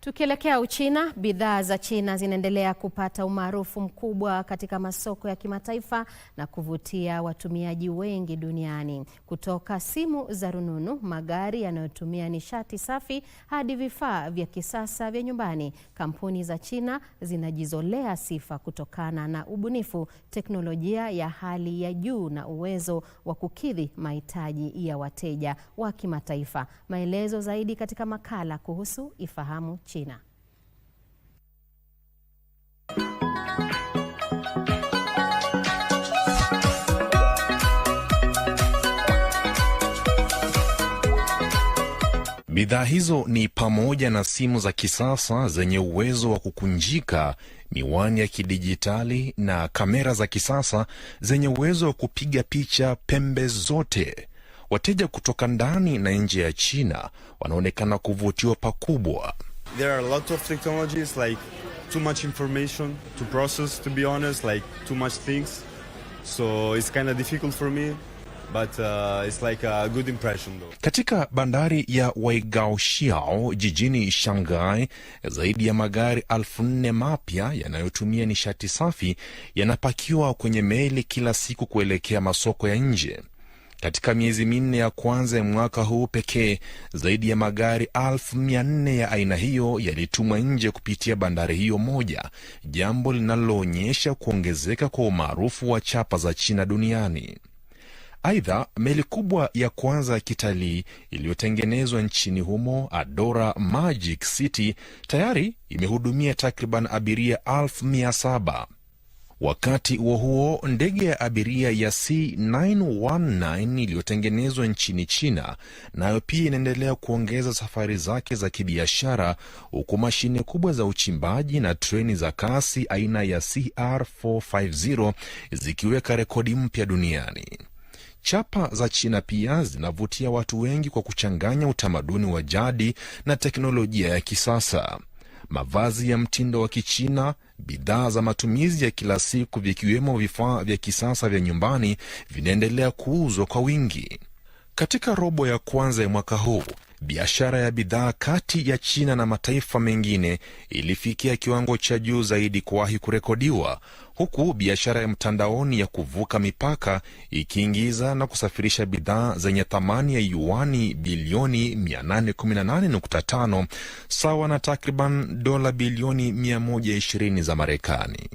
Tukielekea Uchina, bidhaa za China zinaendelea kupata umaarufu mkubwa katika masoko ya kimataifa na kuvutia watumiaji wengi duniani. Kutoka simu za rununu, magari yanayotumia nishati safi hadi vifaa vya kisasa vya nyumbani, kampuni za China zinajizolea sifa kutokana na ubunifu, teknolojia ya hali ya juu na uwezo wa kukidhi mahitaji ya wateja wa kimataifa. Maelezo zaidi katika makala kuhusu Ifahamu China. Bidhaa hizo ni pamoja na simu za kisasa zenye uwezo wa kukunjika, miwani ya kidijitali na kamera za kisasa zenye uwezo wa kupiga picha pembe zote. Wateja kutoka ndani na nje ya China wanaonekana kuvutiwa pakubwa. There are a lot of technologies, like too much information to process, to be honest, like too much things. So it's kind of difficult for me, but it's like a good impression though. Katika bandari ya Waigaoqiao jijini Shanghai, zaidi ya magari 4,000 mapya yanayotumia nishati safi yanapakiwa kwenye meli kila siku kuelekea masoko ya nje. Katika miezi minne ya kwanza ya mwaka huu pekee, zaidi ya magari 400,000 ya aina hiyo yalitumwa nje kupitia bandari hiyo moja, jambo linaloonyesha kuongezeka kwa umaarufu wa chapa za China duniani. Aidha, meli kubwa ya kwanza ya kitalii iliyotengenezwa nchini humo, Adora Magic City, tayari imehudumia takriban abiria 7,000. Wakati huo ndege ya abiria ya C919 iliyotengenezwa nchini China nayo pia inaendelea kuongeza safari zake za kibiashara, huku mashine kubwa za uchimbaji na treni za kasi aina ya CR450 zikiweka rekodi mpya duniani. Chapa za China pia zinavutia watu wengi kwa kuchanganya utamaduni wa jadi na teknolojia ya kisasa. Mavazi ya mtindo wa Kichina, bidhaa za matumizi ya kila siku vikiwemo vifaa vya kisasa vya nyumbani vinaendelea kuuzwa kwa wingi. Katika robo ya kwanza ya mwaka huu, biashara ya bidhaa kati ya China na mataifa mengine ilifikia kiwango cha juu zaidi kuwahi kurekodiwa, huku biashara ya mtandaoni ya kuvuka mipaka ikiingiza na kusafirisha bidhaa zenye thamani ya yuani bilioni 818.5 sawa na takriban dola bilioni 120 za Marekani.